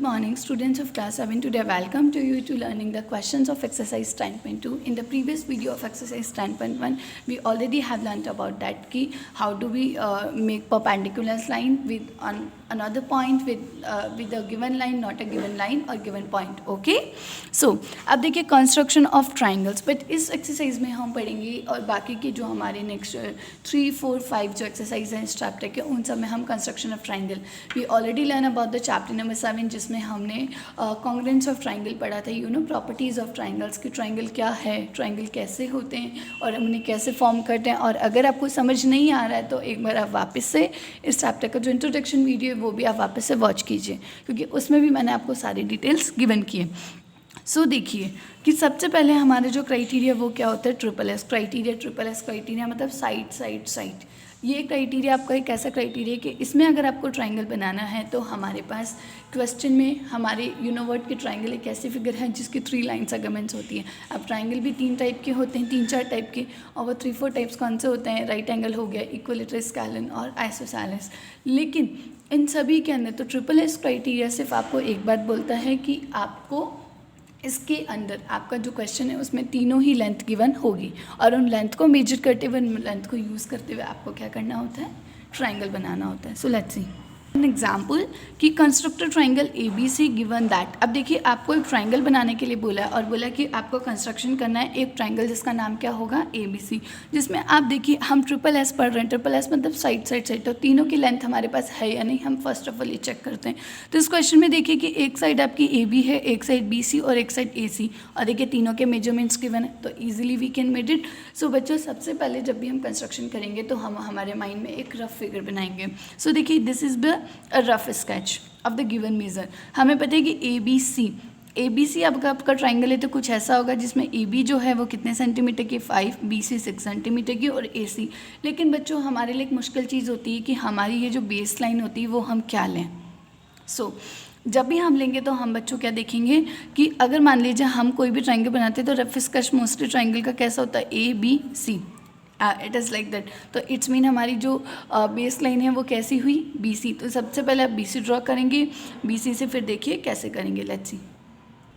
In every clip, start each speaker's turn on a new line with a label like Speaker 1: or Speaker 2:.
Speaker 1: morning, students of class 7. Today, welcome to you to learning the questions of exercise 10.2. In the previous video of exercise 10.1, we already have learnt about that key. How do we make perpendicular line with another point with a given line, not a given line or given point. Okay. So अब देखिए construction of triangles. But इस exercise में हम पढ़ेंगे और बाकी के जो हमारे नेक्स्ट 3, 4, 5 जो एक्सरसाइज हैं इस चैप्टर के, उन सब में हम construction of triangle. We already learn about the chapter number 7 जिसमें हमने कॉन्ग्रुएंस ऑफ ट्राइंगल पढ़ा था. प्रॉपर्टीज़ ऑफ ट्राइंगल्स कि ट्राइंगल क्या है, ट्राइंगल कैसे होते हैं और हम उन्हें कैसे फॉर्म करते हैं. और अगर आपको समझ नहीं आ रहा है तो एक बार आप वापस से इस चैप्टर का जो इंट्रोडक्शन वीडियो है वो भी आप वापस से वॉच कीजिए, क्योंकि उसमें भी मैंने आपको सारी डिटेल्स गिवन किए. सो देखिए कि सबसे पहले हमारे जो क्राइटेरिया वो क्या होता है, ट्रिपल एस क्राइटेरिया मतलब साइड साइड साइड. ये क्राइटेरिया आपका एक ऐसा क्राइटेरिया कि इसमें अगर आपको ट्राइंगल बनाना है तो हमारे पास क्वेश्चन में हमारे वर्ड के ट्राइंगल एक ऐसी फिगर है जिसकी 3 लाइन सेगमेंट्स होती हैं. अब ट्राइंगल भी 3 टाइप के होते हैं, 3-4 टाइप के, और वो 3-4 टाइप्स कौन से होते हैं, राइट एंगल हो गया, इक्विलेटरल, स्केलन और आइसोसेलेस. लेकिन इन सभी के अंदर तो ट्रिपल एस क्राइटेरिया सिर्फ आपको एक बात बोलता है कि आपको इसके अंदर आपका जो क्वेश्चन है उसमें तीनों ही लेंथ गिवन होगी, और उन लेंथ को मेजर करते हुए, लेंथ को यूज़ करते हुए आपको क्या करना होता है, ट्राइंगल बनाना होता है. So let's see an example कि constructor triangle A B C given that. अब देखिए आपको एक ट्राइंगल बनाने के लिए बोला है और बोला कि आपको कंस्ट्रक्शन करना है एक ट्राइंगल जिसका नाम क्या होगा, ए बी सी, जिसमें आप देखिए हम ट्रिपल एस पढ़ रहे हैं. ट्रिपल एस मतलब साइड साइड साइड, तो तीनों की लेंथ हमारे पास है या नहीं, हम फर्स्ट ऑफ ऑल ये चेक करते हैं. तो इस क्वेश्चन में देखिए कि एक साइड आपकी ए बी है, एक साइड बी सी और एक साइड ए सी, और देखिए तीनों के मेजरमेंट्स गिवन है, तो easily we can made it. So बच्चों सबसे पहले जब भी हम कंस्ट्रक्शन करेंगे तो हम हमारे माइंड में एक रफ फिगर बनाएंगे. सो देखिए this is the rough sketch of the given measure. हमें पता है कि ए बी सी आपका ट्राइंगल है तो कुछ ऐसा होगा जिसमें ए बी जो है वो कितने सेंटीमीटर की, 5, बी सी 6 सेंटीमीटर की, और ए सी. लेकिन बच्चों हमारे लिए एक मुश्किल चीज़ होती है कि हमारी ये जो बेस लाइन होती है वो हम क्या लें. सो जब भी हम लेंगे तो हम बच्चों क्या देखेंगे कि अगर मान लीजिए हम कोई भी ट्राइंगल बनाते हैं तो रफ स्केच मोस्टली ट्राइंगल का कैसा होता है, A B C, it is like that. तो इट्स मीन हमारी जो बेस लाइन है वो कैसी हुई, बी सी. तो सबसे पहले आप बी सी ड्रॉ करेंगे, बी सी से फिर देखिए कैसे करेंगे. Let's see.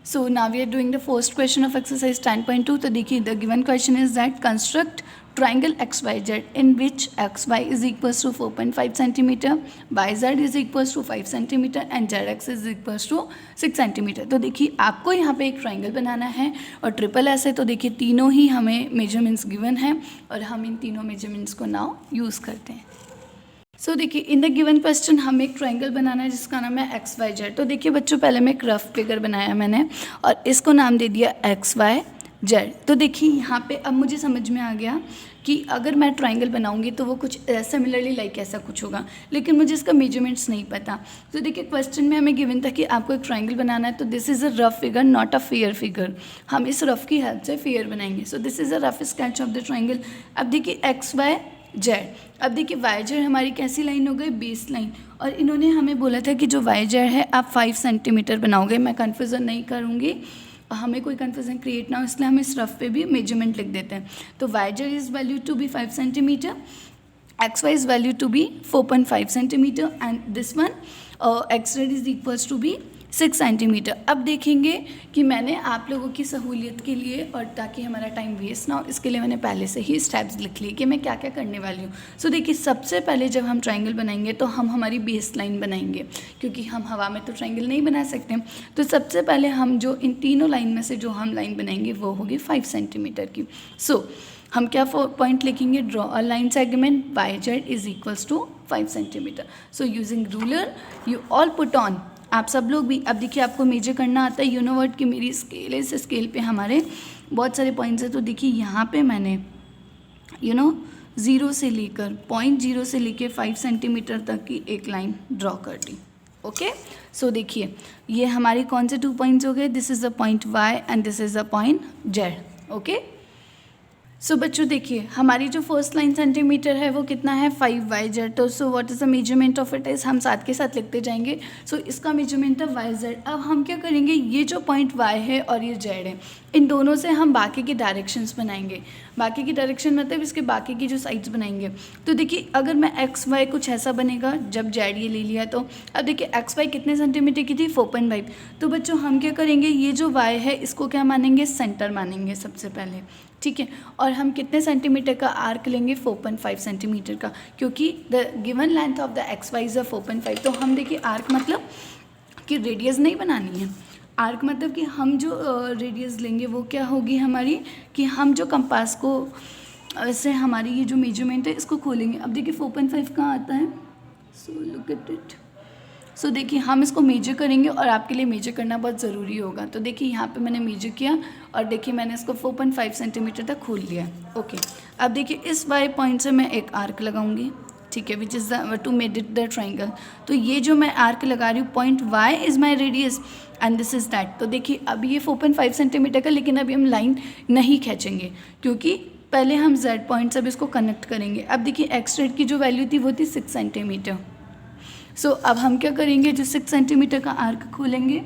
Speaker 1: So now we are doing the first question of exercise 10.2. तो देखिए the given question is that construct triangle XYZ in which XY is equals to 4.5 centimeter, YZ is equals to 5 centimeter and ZX is equals to 6 centimeter. तो देखिए आपको यहाँ पे एक triangle बनाना है और ट्रिपल एस है, तो देखिए तीनों ही हमें मेजरमेंट्स गिवन हैं और हम इन तीनों मेजरमेंट्स को नाउ यूज़ करते हैं. सो देखिए इन द गिवन क्वेश्चन हमें एक ट्राइंगल बनाना है जिसका नाम है XYZ. तो देखिए बच्चों पहले मैं एक रफ फिगर बनाया मैंने और इसको नाम दे दिया XYZ. तो देखिए यहाँ पे अब मुझे समझ में आ गया कि अगर मैं ट्राइंगल बनाऊंगी तो वो कुछ सिमिलरली लाइक ऐसा कुछ होगा, लेकिन मुझे इसका मेजरमेंट्स नहीं पता. तो देखिए क्वेश्चन में हमें गिवन था कि आपको एक ट्राइंगल बनाना है, तो this is a rough figure not a fair figure. हम इस रफ की हेल्प से फेयर बनाएंगे. So this is a rough sketch of the triangle. अब देखिए XYZ. अब देखिए YZ हमारी कैसी लाइन हो गई, बेस लाइन, और इन्होंने हमें बोला था कि जो YZ है आप 5 सेंटीमीटर बनाओगे. मैं कन्फ्यूज़न नहीं करूँगी, हमें कोई कन्फ्यूजन क्रिएट ना हो, इसलिए हम इस रफ पे भी मेजरमेंट लिख देते हैं. तो YZ is value to be 5 centimetre, XY is value to be 4.5 centimetre and this one XZ is equals to be 6 centimetre. अब देखेंगे कि मैंने आप लोगों की सहूलियत के लिए और ताकि हमारा टाइम वेस्ट ना हो इसके लिए मैंने पहले से ही स्टेप्स लिख लिए कि मैं क्या क्या करने वाली हूँ. सो देखिए सबसे पहले जब हम ट्राइंगल बनाएंगे तो हम हमारी बेस लाइन बनाएंगे, क्योंकि हम हवा में तो ट्राइंगल नहीं बना सकते. तो सबसे पहले हम जो इन तीनों लाइन में से जो हम लाइन बनाएंगे वो होगी 5 सेंटीमीटर की. सो हम क्या पॉइंट लिखेंगे, draw a line segment YZ is equals to 5 centimetre. So using ruler you all put on, आप सब लोग भी. अब देखिए आपको मेजर करना आता है, वर्ड की मेरी स्केल है, इस स्केल पे हमारे बहुत सारे पॉइंट्स हैं. तो देखिए यहाँ पे मैंने 0 से लेकर 0.0 से लेकर 5 सेंटीमीटर तक की एक लाइन ड्रॉ कर दी. ओके. सो देखिए ये हमारे कौन से 2 पॉइंट्स हो गए, this is the point Y and this is the point Z. Okay. So बच्चों देखिए, हमारी जो फर्स्ट लाइन सेंटीमीटर है वो कितना है 5yz। तो so what is the measurement of it is, हम साथ के साथ लिखते जाएंगे। सो इसका मेजरमेंट है yz। अब हम क्या करेंगे, ये जो पॉइंट y है और ये z है, इन दोनों से हम बाकी की डायरेक्शंस बनाएंगे। बाकी की डायरेक्शन मतलब इसके बाकी की जो साइड्स बनाएंगे। तो देखिए अगर मैं एक्स वाई कुछ ऐसा बनेगा, जब जेड ये ले लिया तो अब देखिए एक्स वाई कितने सेंटीमीटर की थी 4.5। तो बच्चों हम क्या करेंगे, ये जो वाई है इसको क्या मानेंगे, सेंटर मानेंगे सबसे पहले, ठीक है। और हम कितने सेंटीमीटर का आर्क लेंगे, 4.5 सेंटीमीटर का, क्योंकि the given length of the X Y is 4.5। तो हम देखिए आर्क मतलब कि रेडियस नहीं बनानी है, आर्क मतलब कि हम जो रेडियस लेंगे वो क्या होगी हमारी, कि हम जो कंपास को से हमारी ये जो मेजरमेंट है इसको खोलेंगे। अब देखिए 4.5 कहाँ आता है, सो लुक एट इट। सो देखिए हम इसको मेजर करेंगे और आपके लिए मेजर करना बहुत ज़रूरी होगा। तो देखिए यहाँ पे मैंने मेजर किया और देखिए मैंने इसको 4.5 सेंटीमीटर तक खोल लिया। ओके, अब देखिए इस वाई पॉइंट से मैं एक आर्क लगाऊंगी, ठीक है, which is the two made it the triangle. तो ये जो मैं आर्क लगा रही हूँ, point Y is my radius and this is that. तो देखिए अब ये 4.5 सेंटीमीटर का, लेकिन अभी हम लाइन नहीं खींचेंगे क्योंकि पहले हम z पॉइंट से अब इसको कनेक्ट करेंगे। अब देखिए एक्स रेड की जो वैल्यू थी वो थी 6 सेंटीमीटर। सो अब हम क्या करेंगे, जो 6 सेंटीमीटर का आर्क खोलेंगे।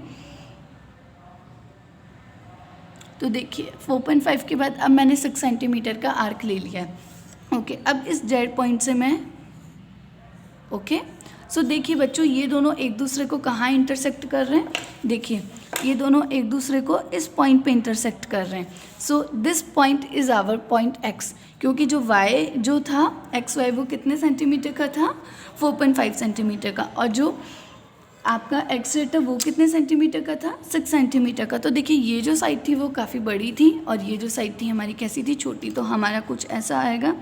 Speaker 1: तो देखिए 4.5 के बाद अब मैंने 6 सेंटीमीटर का आर्क ले लिया है। ओके, अब इस जेड पॉइंट से मैं सो देखिए बच्चों ये दोनों एक दूसरे को कहाँ इंटरसेक्ट कर रहे हैं, देखिए ये दोनों एक दूसरे को इस पॉइंट पे इंटरसेक्ट कर रहे हैं। So this point is our point x, क्योंकि जो y जो था एक्स वाई वो कितने सेंटीमीटर का था, 4.5 सेंटीमीटर का, और जो आपका एक्स रेट था वो कितने सेंटीमीटर का था, 6 सेंटीमीटर का। तो देखिए ये जो साइड थी वो काफ़ी बड़ी थी और ये जो साइड थी हमारी कैसी थी, छोटी। तो हमारा कुछ ऐसा आएगा।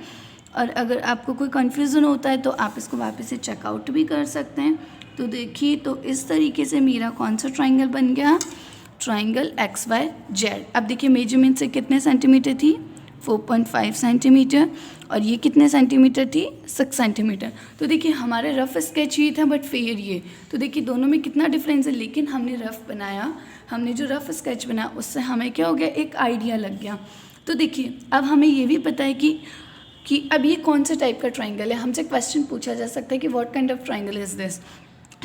Speaker 1: और अगर आपको कोई कन्फ्यूज़न होता है तो आप इसको वापस से चेकआउट भी कर सकते हैं। तो देखिए तो इस तरीके से मेरा कौन सा ट्राइंगल बन गया, ट्राइंगल एक्स वाई जेड। अब देखिए मेजरमेंट से कितने सेंटीमीटर थी, 4.5 सेंटीमीटर, और ये कितने सेंटीमीटर थी, 6 सेंटीमीटर। तो देखिए हमारे रफ स्केच ये था बट फिर ये, तो देखिए दोनों में कितना डिफरेंस है, लेकिन हमने रफ बनाया, हमने जो रफ स्केच बनाया उससे हमें क्या हो गया, एक आइडिया लग गया। तो देखिए अब हमें ये भी पता है कि अब ये कौन से टाइप का ट्राइंगल है। हमसे क्वेश्चन पूछा जा सकता है कि what kind of triangle is this.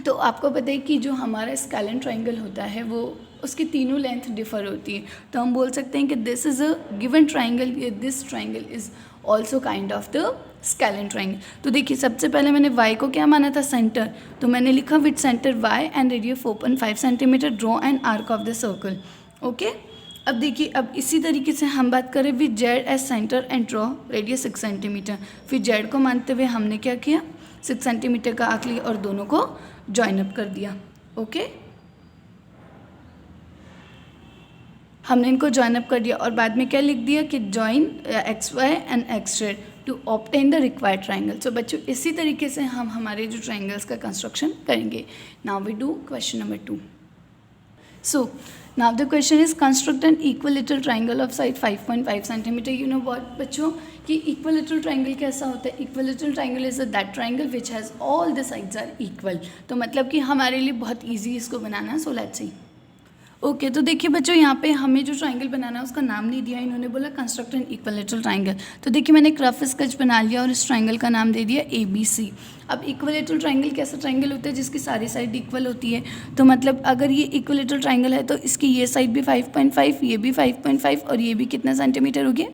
Speaker 1: तो आपको पता है कि जो हमारा स्केलन ट्राइंगल होता है वो उसकी तीनों लेंथ डिफर होती है। तो हम बोल सकते हैं कि this is a given triangle, this triangle is also kind of the scalene triangle. तो देखिए सबसे पहले मैंने y को क्या माना था, सेंटर। तो मैंने लिखा with centre y and radius 4.5 centimetre, draw an arc of the circle. Okay, अब देखिए अब इसी तरीके से हम बात करें with Z as centre and draw radius 6 centimetre. फिर जेड को मानते हुए हमने क्या किया, 6 सेंटीमीटर का आर्क लिया और दोनों को जॉइन अप कर दिया। ओके, हमने इनको जॉइन अप कर दिया और बाद में क्या लिख दिया कि join X Y and X Z to obtain the required triangle. So बच्चों इसी तरीके से हम हमारे जो ट्राइंगल्स का कंस्ट्रक्शन करेंगे। Now we do question number 2। So now the question is construct an equilateral triangle of side 5.5 centimeter. You know what बच्चों कि equilateral triangle कैसा होता है, equilateral triangle is that triangle which has all the sides are equal। तो मतलब कि हमारे लिए बहुत easy इसको बनाना। So let's see। ओके, तो देखिए बच्चों यहाँ पे हमें जो ट्राइंगल बनाना है उसका नाम नहीं दिया, इन्होंने बोला कंस्ट्रक्ट एन इक्विलेटरल ट्राइंगल। तो देखिए मैंने एक रफ स्केच बना लिया और इस ट्राइंगल का नाम दे दिया ABC। अब इक्विलेटरल ट्राइंगल कैसा ट्राइंगल होता है, जिसकी सारी साइड इक्वल होती है। तो मतलब अगर ये इक्विलेटरल ट्राइंगल है तो इसकी ये साइड भी 5.5, ये भी 5.5 और ये भी कितना सेंटीमीटर हो गया,